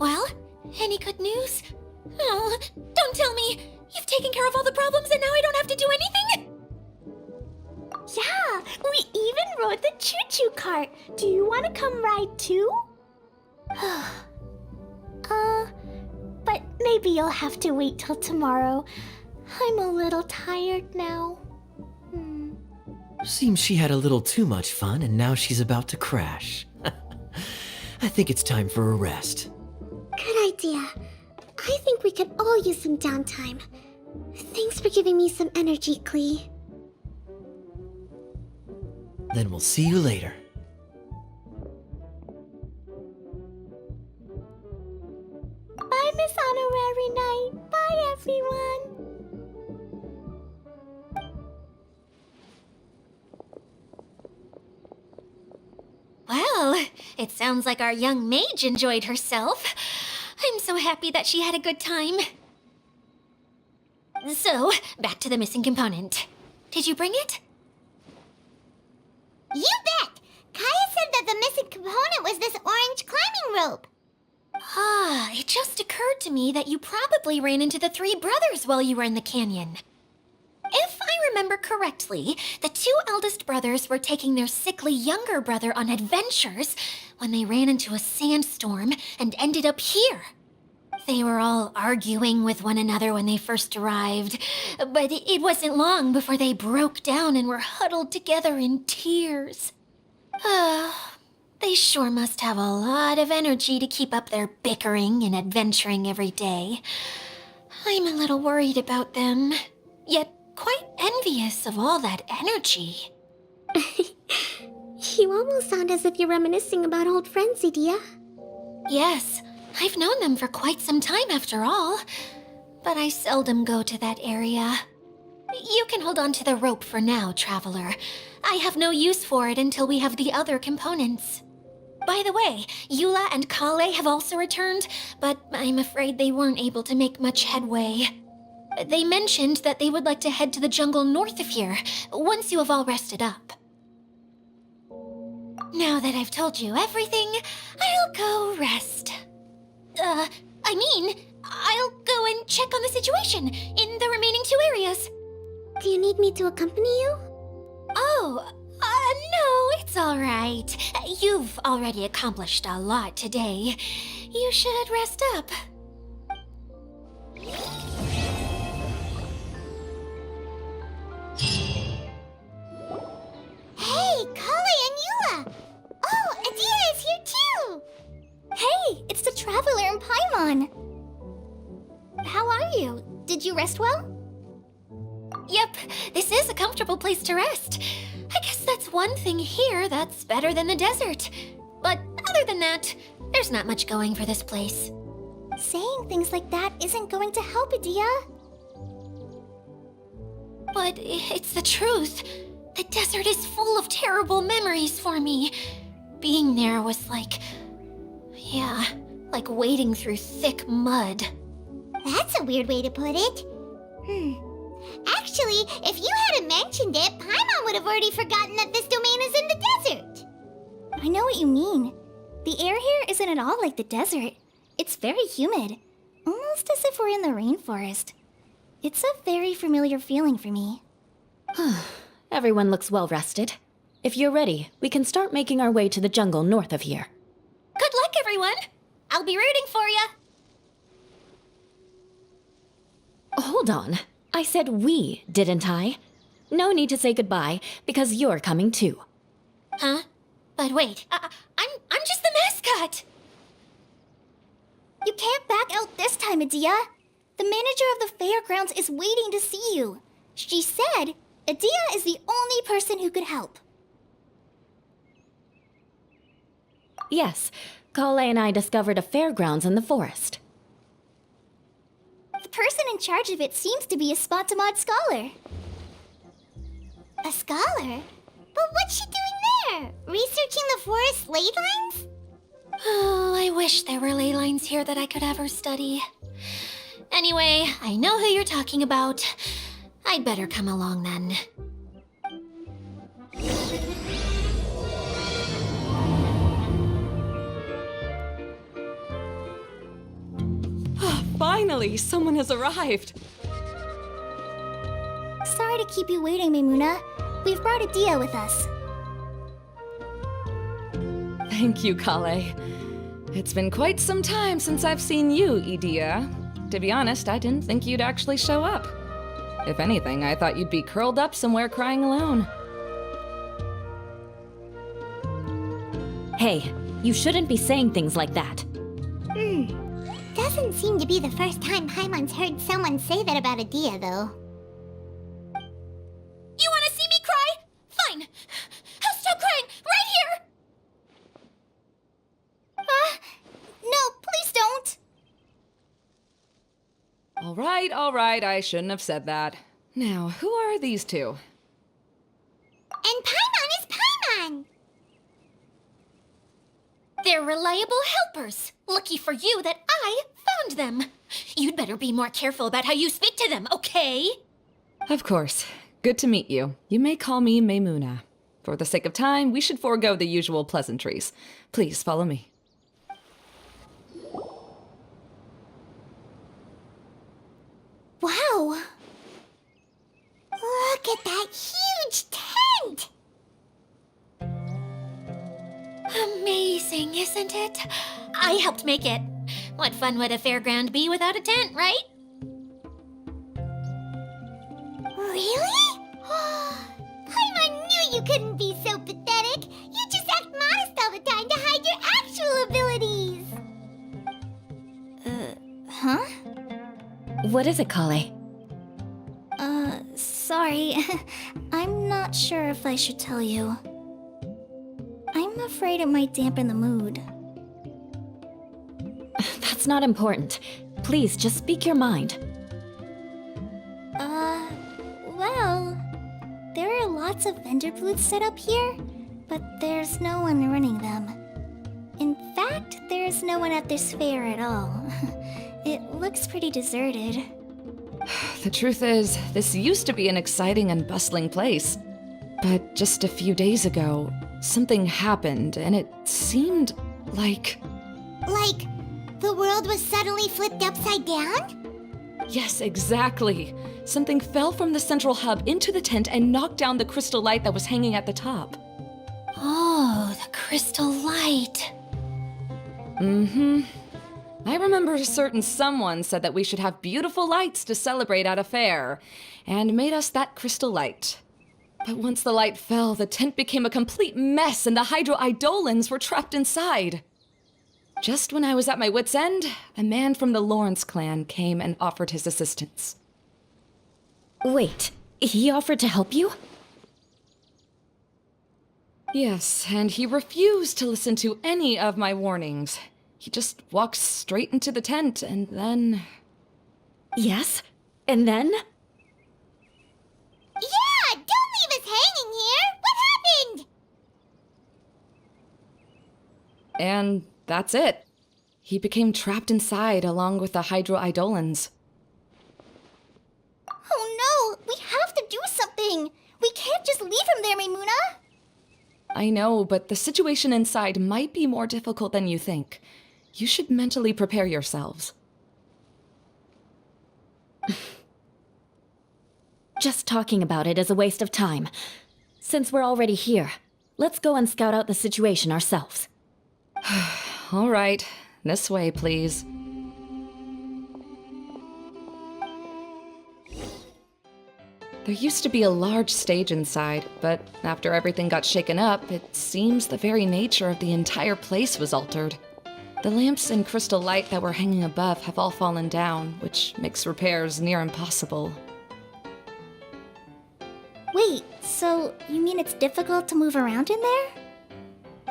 Well, any good news? Oh, don't tell me! You've taken care of all the problems and now I don't have to do anything? Yeah, we even rode the choo-choo cart. Do you want to come ride too? But maybe you'll have to wait till tomorrow. I'm a little tired now. Seems she had a little too much fun and now she's about to crash. I think it's time for a rest. Good idea. I think we could all use some downtime. Thanks for giving me some energy, Klee. Then we'll see you later. Bye, Miss Honorary Knight. Bye, everyone. Well, it sounds like our young mage enjoyed herself. I'm so happy that she had a good time. So, back to the missing component. Did you bring it? You bet! Kaya said that the missing component was this orange climbing rope. Ah, it just occurred to me that you probably ran into the three brothers while you were in the canyon. If I remember correctly, the two eldest brothers were taking their sickly younger brother on adventures when they ran into a sandstorm and ended up here. They were all arguing with one another when they first arrived, but it wasn't long before they broke down and were huddled together in tears. They sure must have a lot of energy to keep up their bickering and adventuring every day. I'm a little worried about them, yet quite envious of all that energy. You almost sound as if you're reminiscing about old friends, Edea. Yes, I've known them for quite some time after all, but I seldom go to that area. You can hold on to the rope for now, Traveler. I have no use for it until we have the other components. By the way, Eula and Collei have also returned, but I'm afraid they weren't able to make much headway. They mentioned that they would like to head to the jungle north of here, once you have all rested up. Now that I've told you everything, I'll go rest. I'll go and check on the situation in the remaining two areas. Do you need me to accompany you? Oh, no, it's all right. You've already accomplished a lot today. You should rest up. Hey, Collei and Eula! Oh, Edea is here too! Hey, it's the Traveler and Paimon. How are you? Did you rest well? Yep, this is a comfortable place to rest. I guess that's one thing here that's better than the desert. But other than that, there's not much going for this place. Saying things like that isn't going to help, Edea. But it's the truth. The desert is full of terrible memories for me. Being there was like wading through thick mud. That's a weird way to put it. Actually, if you hadn't mentioned it, Paimon would have already forgotten that this domain is in the desert. I know what you mean. The air here isn't at all like the desert. It's very humid, almost as if we're in the rainforest. It's a very familiar feeling for me. Everyone looks well rested. If you're ready, we can start making our way to the jungle north of here. Good luck, everyone! I'll be rooting for you! Hold on. I said we, didn't I? No need to say goodbye, because you're coming too. Huh? But wait, I'm just the mascot! You can't back out this time, Edea. The manager of the fairgrounds is waiting to see you. She said Edea is the only person who could help. Yes, Collei and I discovered a fairgrounds in the forest. The person in charge of it seems to be a Spotamod scholar. A scholar? But what's she doing there? Researching the forest ley lines? Oh, I wish there were ley lines here that I could ever study. Anyway, I know who you're talking about. I'd better come along then. Finally, someone has arrived. Sorry to keep you waiting, Maimuna. We've brought Adia with us. Thank you, Collei. It's been quite some time since I've seen you, Idia. To be honest, I didn't think you'd actually show up. If anything, I thought you'd be curled up somewhere crying alone. Hey, you shouldn't be saying things like that. Doesn't seem to be the first time Paimon's heard someone say that about Adia, though. You want to see me cry? Fine. I'll stop crying right here. No, please don't! All right, I shouldn't have said that. Now, who are these two? And Paimon is Paimon! They're reliable helpers. Lucky for you that I found them. You'd better be more careful about how you speak to them, okay? Of course. Good to meet you. You may call me Maimuna. For the sake of time, we should forego the usual pleasantries. Please follow me. Wow! Look at that huge tent! Amazing, isn't it? I helped make it. What fun would a fairground be without a tent, right? Really? Paimon knew you couldn't be so pathetic. You just act modest all the time to hide your actual abilities. Huh? What is it, Collei? Sorry. I'm not sure if I should tell you. I'm afraid it might dampen the mood. That's not important. Please, just speak your mind. Well, there are lots of vendor booths set up here, but there's no one running them. In fact, there's no one at this fair at all. It looks pretty deserted. The truth is, this used to be an exciting and bustling place. But just a few days ago, something happened, and it seemed like... Like, the world was suddenly flipped upside down? Yes, exactly. Something fell from the central hub into the tent and knocked down the crystal light that was hanging at the top. Oh, the crystal light. Mm-hmm. I remember a certain someone said that we should have beautiful lights to celebrate at a fair, and made us that crystal light. But once the light fell, the tent became a complete mess and the Hydro-Eidolons were trapped inside. Just when I was at my wit's end, a man from the Lawrence clan came and offered his assistance. Wait, he offered to help you? Yes, and he refused to listen to any of my warnings. He just walked straight into the tent, and then... Yes? And then? Yeah! Don't leave us hanging here! What happened? And that's it. He became trapped inside along with the Hydro-Eidolons. Oh no! We have to do something! We can't just leave him there, Maimuna! I know, but the situation inside might be more difficult than you think. You should mentally prepare yourselves. Just talking about it is a waste of time. Since we're already here, let's go and scout out the situation ourselves. All right, this way, please. There used to be a large stage inside, but after everything got shaken up, it seems the very nature of the entire place was altered. The lamps and crystal light that were hanging above have all fallen down, which makes repairs near impossible. Wait, so you mean it's difficult to move around in there?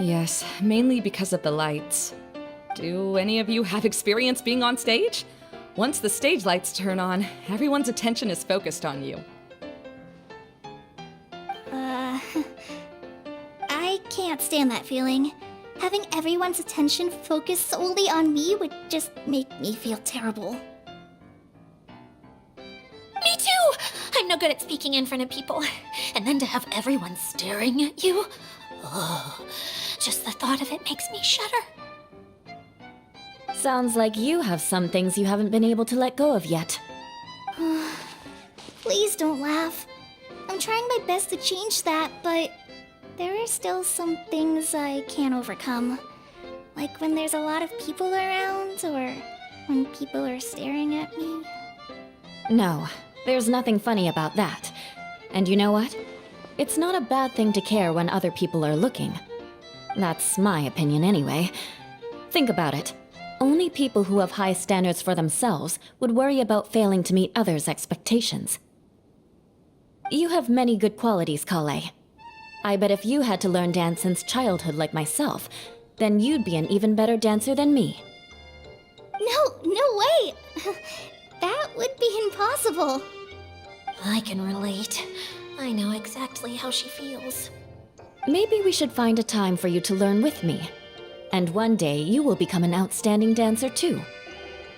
Yes, mainly because of the lights. Do any of you have experience being on stage? Once the stage lights turn on, everyone's attention is focused on you. I can't stand that feeling. Having everyone's attention focused solely on me would just make me feel terrible. Me too! I'm no good at speaking in front of people. And then to have everyone staring at you. Oh, just the thought of it makes me shudder. Sounds like you have some things you haven't been able to let go of yet. Please don't laugh. I'm trying my best to change that, but there are still some things I can't overcome. Like when there's a lot of people around, or when people are staring at me. No, there's nothing funny about that. And you know what? It's not a bad thing to care when other people are looking. That's my opinion anyway. Think about it. Only people who have high standards for themselves would worry about failing to meet others' expectations. You have many good qualities, Collei. I bet if you had to learn dance since childhood like myself, then you'd be an even better dancer than me. No way! That would be impossible. I can relate. I know exactly how she feels. Maybe we should find a time for you to learn with me. And one day, you will become an outstanding dancer too.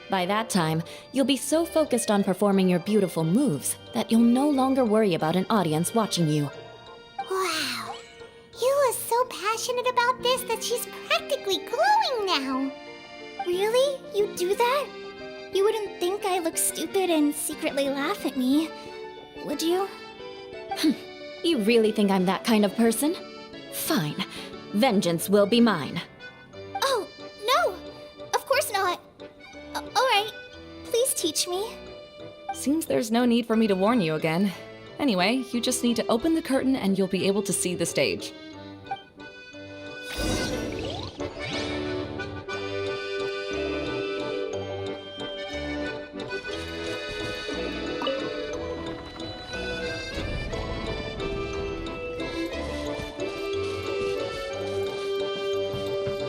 By that time, you'll be so focused on performing your beautiful moves that you'll no longer worry about an audience watching you. Wow. Eula's so passionate about this that she's practically glowing now. Really? You do that? You wouldn't think I look stupid and secretly laugh at me, would you? You really think I'm that kind of person? Fine. Vengeance will be mine. Oh, no! Of course not. Alright, please teach me. Seems there's no need for me to warn you again. Anyway, you just need to open the curtain and you'll be able to see the stage.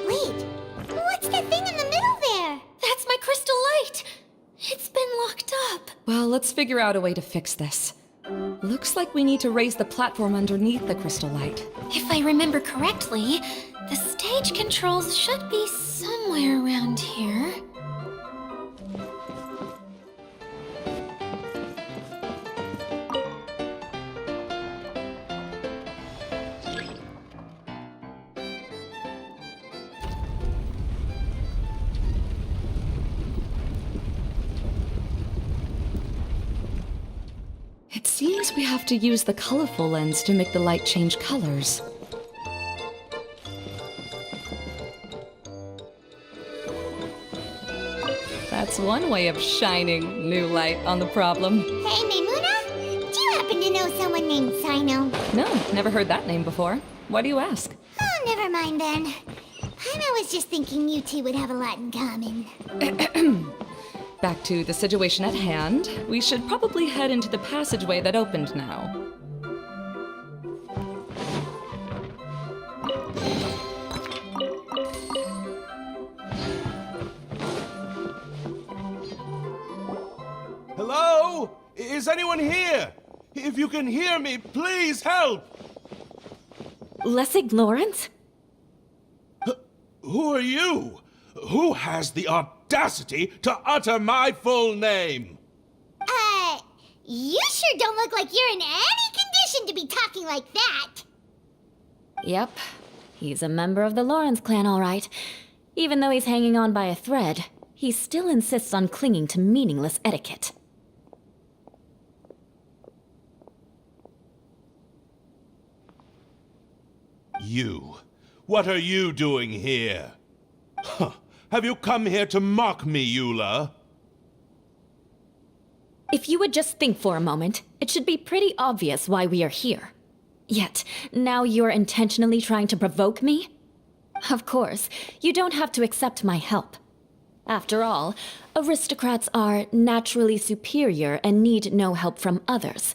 Wait, what's that thing in the middle there? That's my crystal light! It's been locked up. Well, let's figure out a way to fix this. Looks like we need to raise the platform underneath the crystal light. If I remember correctly, the stage controls should be somewhere around here. It seems we have to use the colorful lens to make the light change colors. That's one way of shining new light on the problem. Hey, Maimuna? Do you happen to know someone named Sino? No, never heard that name before. Why do you ask? Oh, never mind then. Paimon was just thinking you two would have a lot in common. Back to the situation at hand. We should probably head into the passageway that opened now. Hello? Is anyone here? If you can hear me, please help! Lessig Lawrence? Who are you? Who has the audacity to utter my full name? You sure don't look like you're in any condition to be talking like that. Yep. He's a member of the Lawrence clan, all right. Even though he's hanging on by a thread, he still insists on clinging to meaningless etiquette. You. What are you doing here? Huh. Have you come here to mock me, Eula? If you would just think for a moment, it should be pretty obvious why we are here. Yet, now you're intentionally trying to provoke me? Of course, you don't have to accept my help. After all, aristocrats are naturally superior and need no help from others.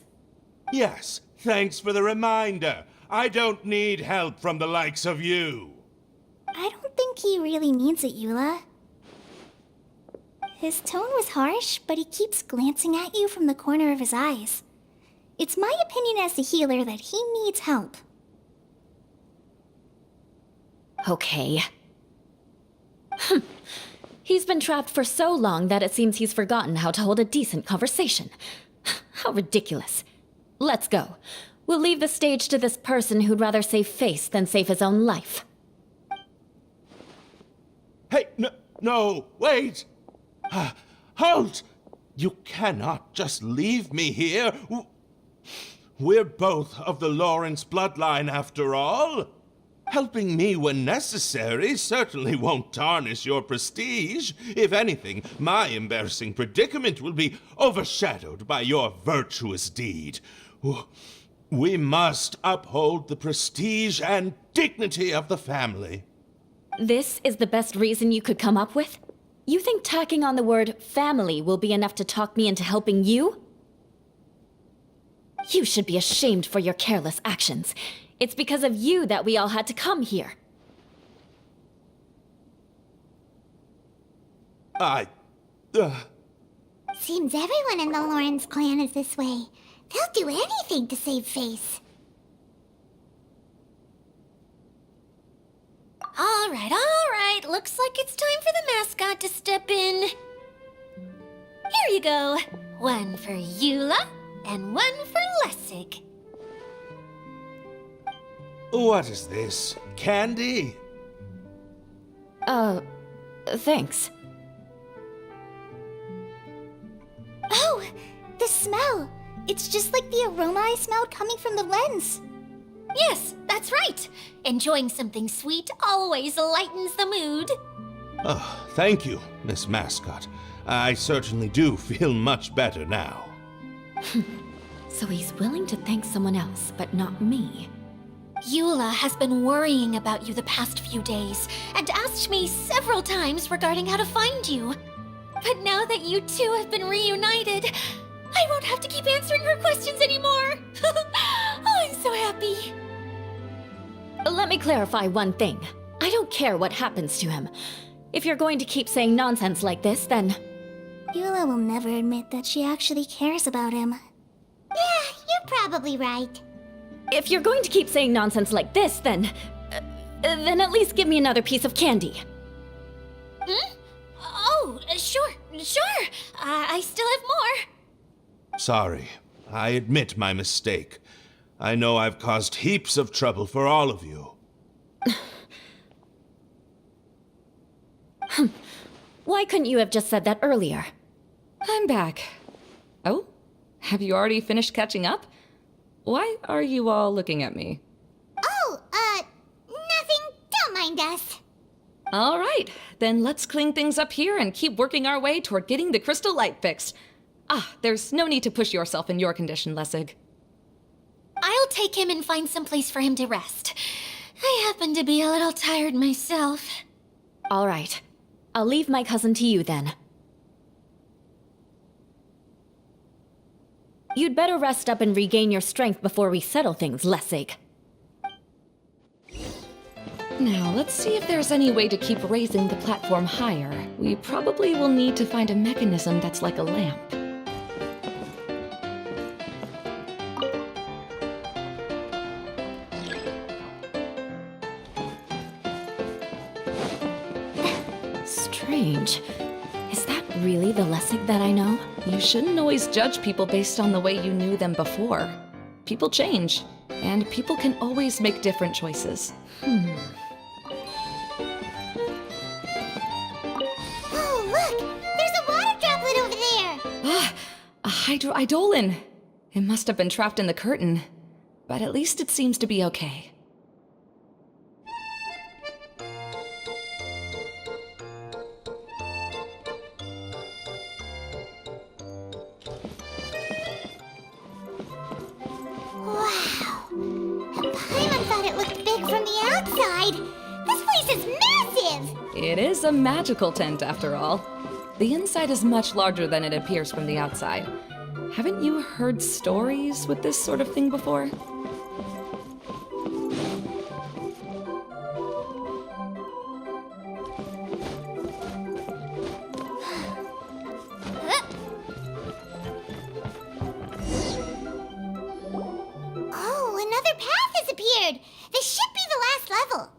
Yes, thanks for the reminder. I don't need help from the likes of you. I don't think he really means it, Eula. His tone was harsh, but he keeps glancing at you from the corner of his eyes. It's my opinion as the healer that he needs help. Okay. He's been trapped for so long that it seems he's forgotten how to hold a decent conversation. How ridiculous. Let's go. We'll leave the stage to this person who'd rather save face than save his own life. Hey, No, wait! Halt! You cannot just leave me here. We're both of the Lawrence bloodline, after all. Helping me when necessary certainly won't tarnish your prestige. If anything, my embarrassing predicament will be overshadowed by your virtuous deed. We must uphold the prestige and dignity of the family. This is the best reason you could come up with? You think tacking on the word family will be enough to talk me into helping you? You should be ashamed for your careless actions. It's because of you that we all had to come here. Seems everyone in the Lawrence clan is this way. They'll do anything to save face. All right. Looks like it's time for the mascot to step in. Here you go. One for Eula, and one for Lessig. What is this? Candy? Thanks. Oh, the smell! It's just like the aroma I smelled coming from the lens. Yes, that's right. Enjoying something sweet always lightens the mood. Oh, thank you, Miss Mascot. I certainly do feel much better now. So he's willing to thank someone else, but not me. Eula has been worrying about you the past few days and asked me several times regarding how to find you. But now that you two have been reunited, I won't have to keep answering her questions anymore. Oh, I'm so happy. Let me clarify one thing. I don't care what happens to him. If you're going to keep saying nonsense like this, then... Eula will never admit that she actually cares about him. Yeah, you're probably right. If you're going to keep saying nonsense like this, then at least give me another piece of candy. Oh, sure. I still have more. Sorry. I admit my mistake. I know I've caused heaps of trouble for all of you. Why couldn't you have just said that earlier? I'm back. Oh? Have you already finished catching up? Why are you all looking at me? Oh, nothing. Don't mind us. All right, then let's clean things up here and keep working our way toward getting the crystal light fixed. There's no need to push yourself in your condition, Lessig. I'll take him and find some place for him to rest. I happen to be a little tired myself. All right. I'll leave my cousin to you then. You'd better rest up and regain your strength before we settle things, Lessig. Now, let's see if there's any way to keep raising the platform higher. We probably will need to find a mechanism that's like a lamp. Strange. Is that really the Lessig that I know? You shouldn't always judge people based on the way you knew them before. People change, and people can always make different choices. Oh, look! There's a water droplet over there! A hydroidolin! It must have been trapped in the curtain, but at least it seems to be okay. Wow! And Paimon thought it looked big from the outside! This place is massive! It is a magical tent, after all. The inside is much larger than it appears from the outside. Haven't you heard stories with this sort of thing before? Oh, another path has appeared! This should be the last level!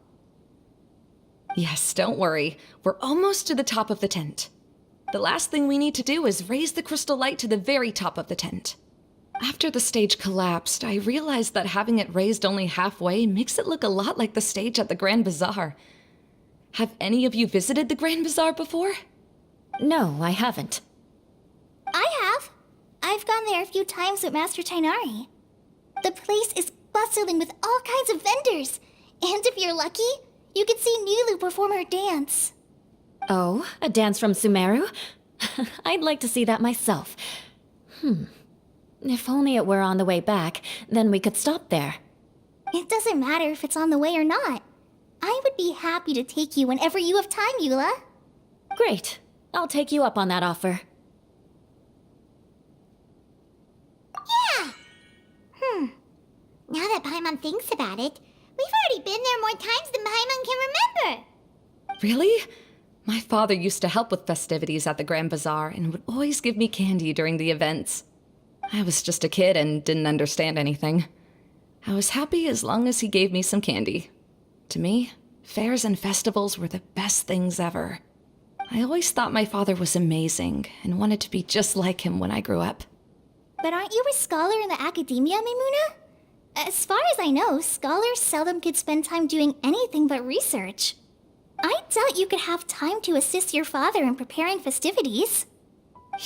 Yes, don't worry. We're almost to the top of the tent. The last thing we need to do is raise the crystal light to the very top of the tent. After the stage collapsed, I realized that having it raised only halfway makes it look a lot like the stage at the Grand Bazaar. Have any of you visited the Grand Bazaar before? No, I haven't. I have. I've gone there a few times with Master Tainari. The place is bustling with all kinds of vendors. And if you're lucky, you can see Nulu perform her dance. Oh, a dance from Sumeru? I'd like to see that myself. If only it were on the way back, then we could stop there. It doesn't matter if it's on the way or not. I would be happy to take you whenever you have time, Eula. Great. I'll take you up on that offer. Yeah! Now that Paimon thinks about it, we've already been there more times than Paimon can remember. Really? My father used to help with festivities at the Grand Bazaar and would always give me candy during the events. I was just a kid and didn't understand anything. I was happy as long as he gave me some candy. To me, fairs and festivals were the best things ever. I always thought my father was amazing and wanted to be just like him when I grew up. But aren't you a scholar in the academia, Maimuna? As far as I know, scholars seldom could spend time doing anything but research. I doubt you could have time to assist your father in preparing festivities.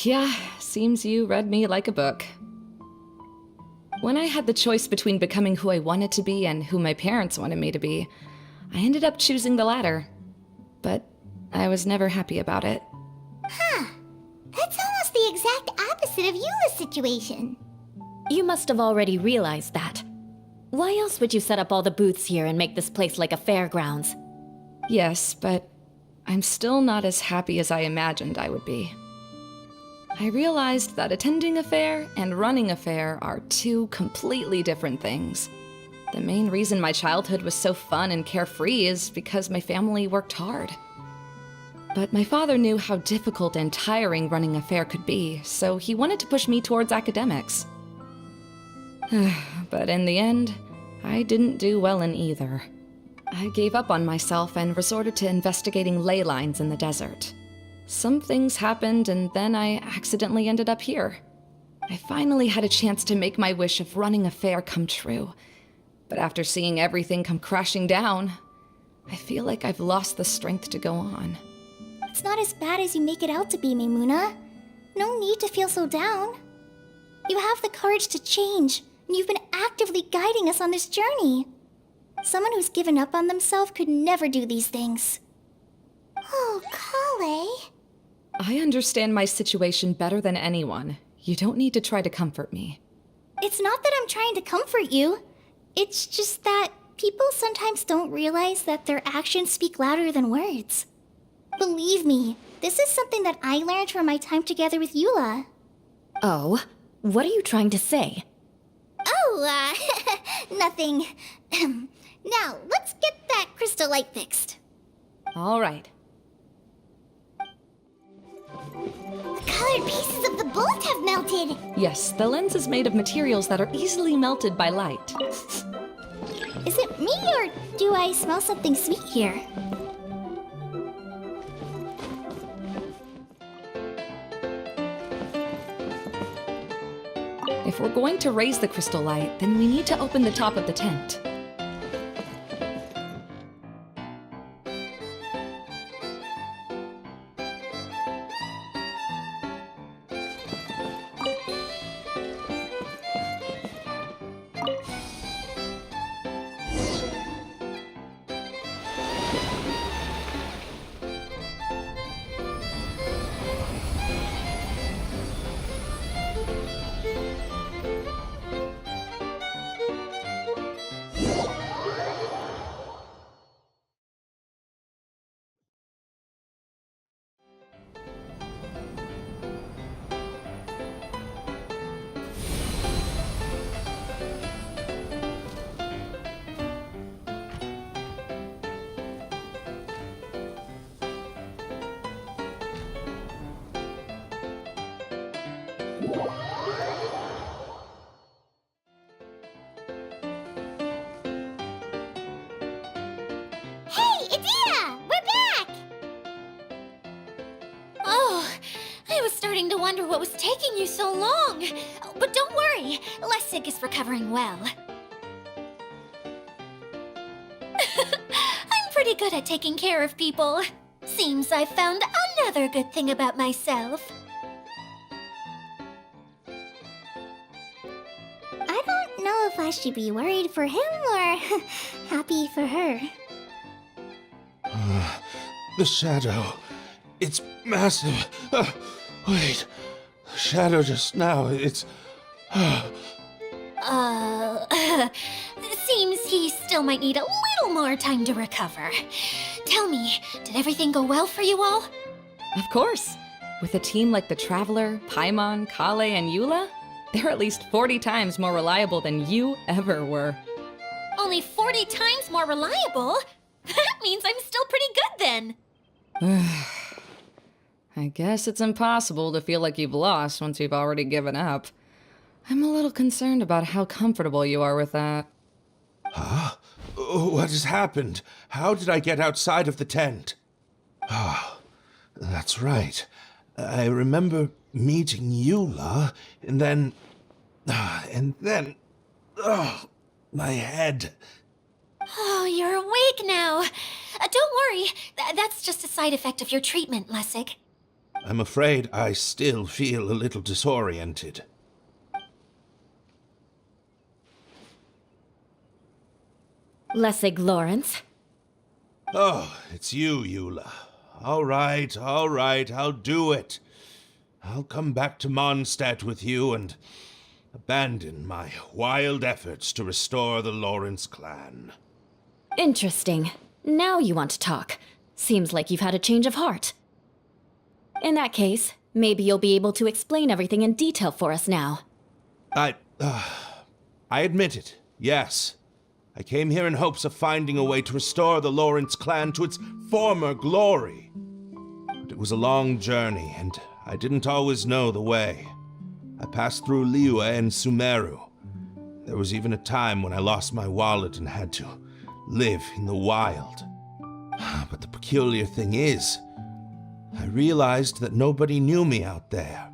Yeah, seems you read me like a book. When I had the choice between becoming who I wanted to be and who my parents wanted me to be, I ended up choosing the latter. But I was never happy about it. That's almost the exact opposite of Eula's situation. You must have already realized that. Why else would you set up all the booths here and make this place like a fairgrounds? Yes, but I'm still not as happy as I imagined I would be. I realized that attending a fair and running a fair are two completely different things. The main reason my childhood was so fun and carefree is because my family worked hard. But my father knew how difficult and tiring running a fair could be, so he wanted to push me towards academics. But in the end, I didn't do well in either. I gave up on myself and resorted to investigating ley lines in the desert. Some things happened, and then I accidentally ended up here. I finally had a chance to make my wish of running a fair come true. But after seeing everything come crashing down, I feel like I've lost the strength to go on. It's not as bad as you make it out to be, Maimuna. No need to feel so down. You have the courage to change, and you've been actively guiding us on this journey. Someone who's given up on themselves could never do these things. Oh, Collei. I understand my situation better than anyone. You don't need to try to comfort me. It's not that I'm trying to comfort you. It's just that people sometimes don't realize that their actions speak louder than words. Believe me, this is something that I learned from my time together with Eula. Oh, what are you trying to say? Oh, nothing. Now, let's get that crystal light fixed. All right. The colored pieces of the bolt have melted. Yes, the lens is made of materials that are easily melted by light. Is it me, or do I smell something sweet here? If we're going to raise the crystal light, then we need to open the top of the tent. Hey, Idea! We're back! Oh, I was starting to wonder what was taking you so long. But don't worry, Lessig is recovering well. I'm pretty really good at taking care of people. Seems I've found another good thing about myself. I don't know if I should be worried for him or happy for her. The shadow. It's massive. Wait. The shadow just now. It's. Seems he still might need a little more time to recover. Tell me, did everything go well for you all? Of course. With a team like the Traveler, Paimon, Collei and Eula, they're at least 40 times more reliable than you ever were. Only 40 times more reliable? That means I'm still pretty good then. I guess it's impossible to feel like you've lost once you've already given up. I'm a little concerned about how comfortable you are with that. Huh? What has happened? How did I get outside of the tent? Ah, that's right. I remember meeting Eula, and then... my head. Oh, you're awake now. Don't worry, that's just a side effect of your treatment, Lessig. I'm afraid I still feel a little disoriented. Lessig Lawrence. Oh, it's you, Eula. All right, I'll do it. I'll come back to Mondstadt with you and abandon my wild efforts to restore the Lawrence clan. Interesting. Now you want to talk. Seems like you've had a change of heart. In that case, maybe you'll be able to explain everything in detail for us now. I admit it, yes. I came here in hopes of finding a way to restore the Lawrence clan to its former glory. But it was a long journey, and I didn't always know the way. I passed through Liyue and Sumeru. There was even a time when I lost my wallet and had to live in the wild. But the peculiar thing is, I realized that nobody knew me out there.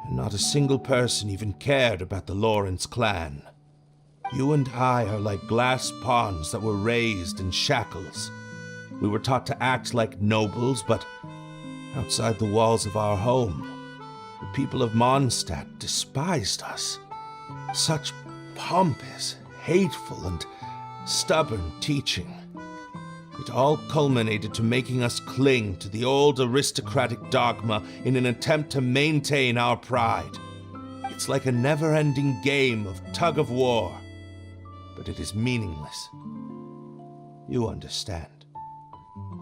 And not a single person even cared about the Lawrence clan. You and I are like glass pawns that were raised in shackles. We were taught to act like nobles, but outside the walls of our home, the people of Mondstadt despised us. Such pompous, hateful, and stubborn teaching. It all culminated to making us cling to the old aristocratic dogma in an attempt to maintain our pride. It's like a never-ending game of tug-of-war, but it is meaningless. You understand.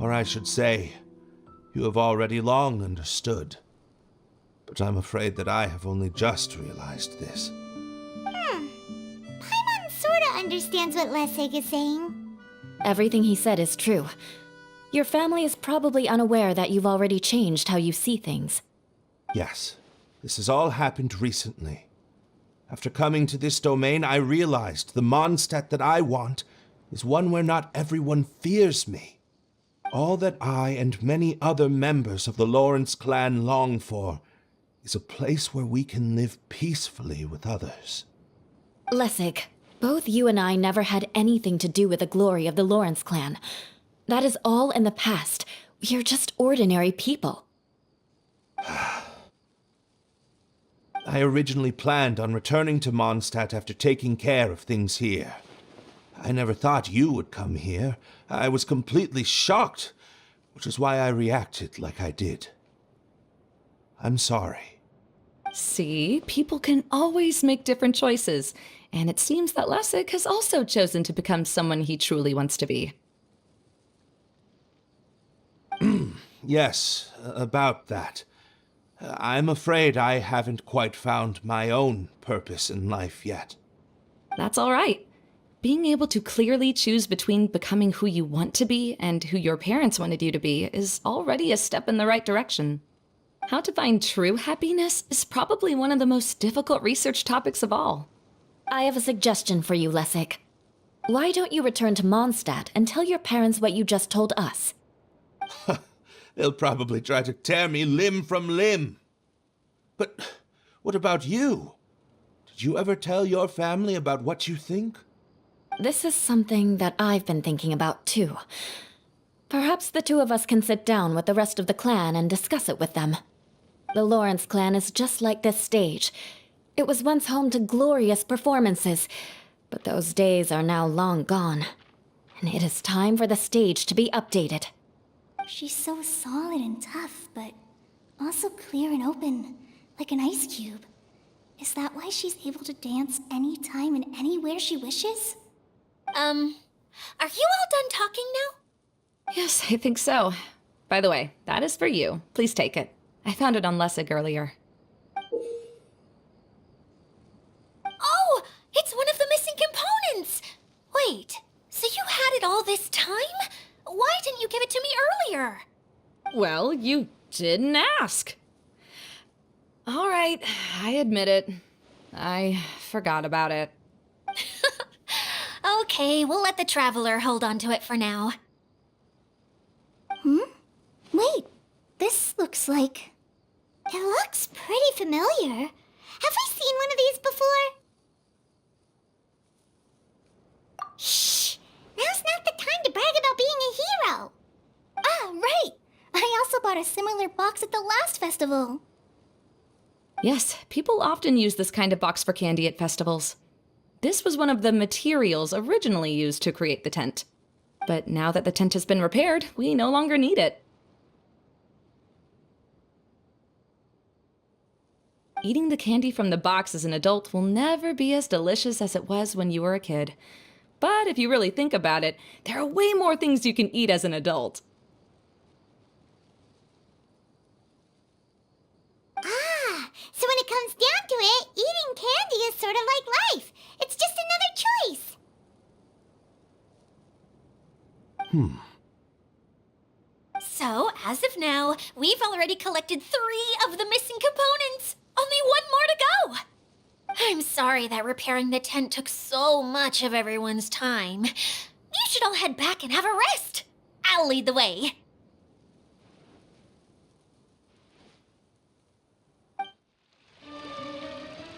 Or I should say, you have already long understood. But I'm afraid that I have only just realized this. Paimon sorta understands what Lessig is saying. Everything he said is true. Your family is probably unaware that you've already changed how you see things. Yes, this has all happened recently. After coming to this domain, I realized the Mondstadt that I want is one where not everyone fears me. All that I and many other members of the Lawrence clan long for is a place where we can live peacefully with others. Lessig, both you and I never had anything to do with the glory of the Lawrence clan. That is all in the past. We are just ordinary people. I originally planned on returning to Mondstadt after taking care of things here. I never thought you would come here. I was completely shocked, which is why I reacted like I did. I'm sorry. See, people can always make different choices, and it seems that Lessig has also chosen to become someone he truly wants to be. Yes, about that. I'm afraid I haven't quite found my own purpose in life yet. That's all right. Being able to clearly choose between becoming who you want to be and who your parents wanted you to be is already a step in the right direction. How to find true happiness is probably one of the most difficult research topics of all. I have a suggestion for you, Lessig. Why don't you return to Mondstadt and tell your parents what you just told us? They'll probably try to tear me limb from limb. But what about you? Did you ever tell your family about what you think? This is something that I've been thinking about, too. Perhaps the two of us can sit down with the rest of the clan and discuss it with them. The Lawrence clan is just like this stage. It was once home to glorious performances, but those days are now long gone. And it is time for the stage to be updated. She's so solid and tough, but also clear and open, like an ice cube. Is that why she's able to dance anytime and anywhere she wishes? Are you all done talking now? Yes, I think so. By the way, that is for you. Please take it. I found it on Lessig earlier. Oh, it's one of the missing components! Wait, so you had it all this time? Why didn't you give it to me earlier? Well, you didn't ask. All right, I admit it. I forgot about it. Okay, we'll let the Traveler hold on to it for now. Wait, this looks like... It looks pretty familiar. Have we seen one of these before? Shh! Now's not the time to brag about being a hero. Ah, right! I also bought a similar box at the last festival. Yes, people often use this kind of box for candy at festivals. This was one of the materials originally used to create the tent. But now that the tent has been repaired, we no longer need it. Eating the candy from the box as an adult will never be as delicious as it was when you were a kid. But if you really think about it, there are way more things you can eat as an adult. Ah, so when it comes down to it, eating candy is sort of like life. It's just another choice. So, as of now, we've already collected 3 of the missing components. Only 1 more to go. I'm sorry that repairing the tent took so much of everyone's time. You should all head back and have a rest. I'll lead the way.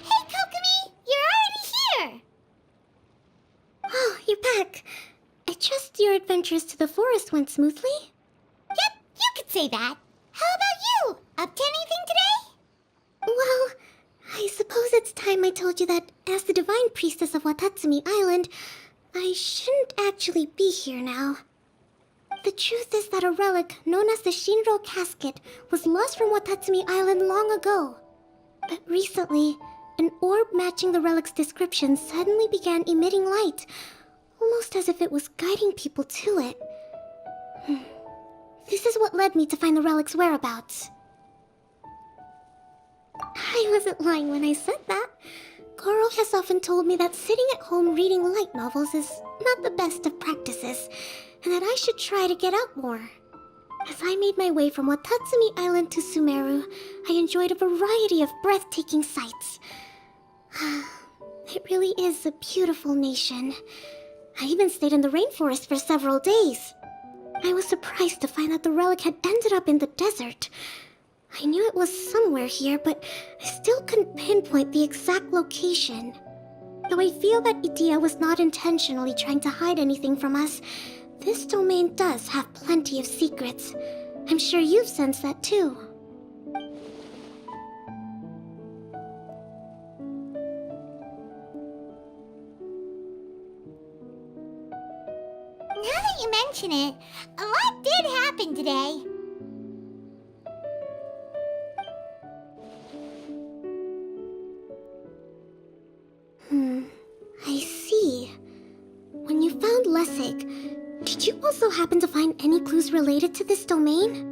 Hey, Kokomi, you're already here. Oh, you're back. I trust your adventures to the forest went smoothly? Yep, you could say that. How about you? Up to anything today? Well, I suppose it's time I told you that as the Divine Priestess of Watatsumi Island, I shouldn't actually be here now. The truth is that a relic known as the Shinro Casket was lost from Watatsumi Island long ago. But recently, an orb matching the relic's description suddenly began emitting light, almost as if it was guiding people to it. This is what led me to find the relic's whereabouts. I wasn't lying when I said that. Goro has often told me that sitting at home reading light novels is not the best of practices, and that I should try to get out more. As I made my way from Watatsumi Island to Sumeru, I enjoyed a variety of breathtaking sights. It really is a beautiful nation. I even stayed in the rainforest for several days. I was surprised to find that the relic had ended up in the desert. I knew it was somewhere here, but I still couldn't pinpoint the exact location. Though I feel that Idia was not intentionally trying to hide anything from us, this domain does have plenty of secrets. I'm sure you've sensed that too. Now that you mention it, a lot did happen today. I see. When you found Lessig, did you also happen to find any clues related to this domain?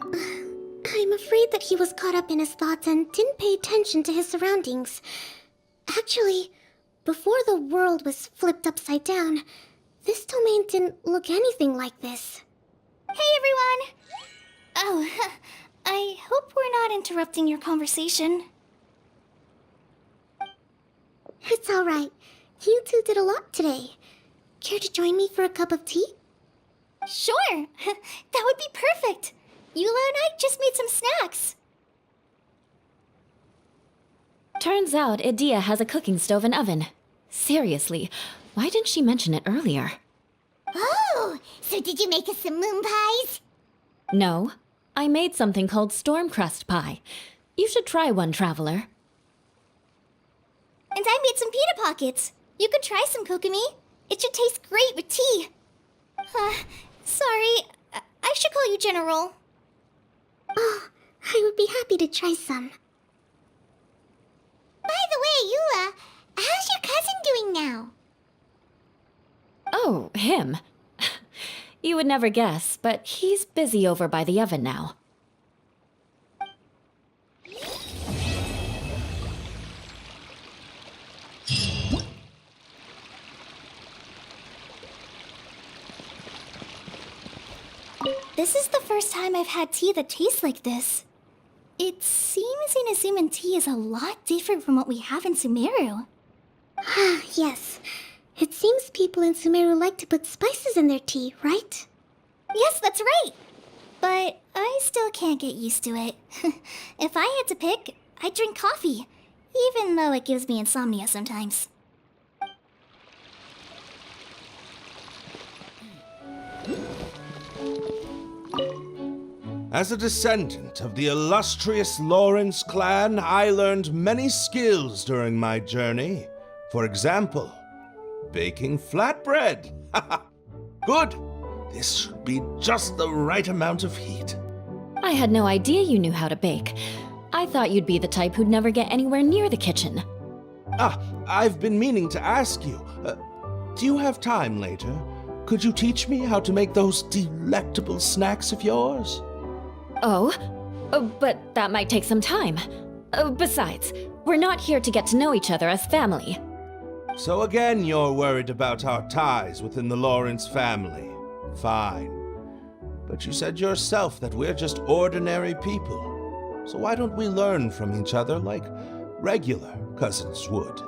I'm afraid that he was caught up in his thoughts and didn't pay attention to his surroundings. Actually, before the world was flipped upside down, this domain didn't look anything like this. Hey, everyone! Oh, I hope we're not interrupting your conversation. It's alright. You two did a lot today. Care to join me for a cup of tea? Sure! That would be perfect! Eula and I just made some snacks. Turns out Idia has a cooking stove and oven. Seriously, why didn't she mention it earlier? Oh, so did you make us some moon pies? No, I made something called storm crust pie. You should try one, Traveler. And I made some pita pockets. You could try some, Kokomi. It should taste great with tea. Sorry, I should call you General. Oh, I would be happy to try some. By the way, Eula, how's your cousin doing now? Oh, him. You would never guess, but he's busy over by the oven now. This is the first time I've had tea that tastes like this. It seems Inazuman tea is a lot different from what we have in Sumeru. Ah, yes. It seems people in Sumeru like to put spices in their tea, right? Yes, that's right. But I still can't get used to it. If I had to pick, I'd drink coffee, even though it gives me insomnia sometimes. As a descendant of the illustrious Lawrence clan, I learned many skills during my journey. For example, baking flatbread. Good. This should be just the right amount of heat. I had no idea you knew how to bake. I thought you'd be the type who'd never get anywhere near the kitchen. I've been meaning to ask you. Do you have time later? Could you teach me how to make those delectable snacks of yours? Oh, but that might take some time. Besides, we're not here to get to know each other as family. So again, you're worried about our ties within the Lawrence family. Fine. But you said yourself that we're just ordinary people. So why don't we learn from each other like regular cousins would?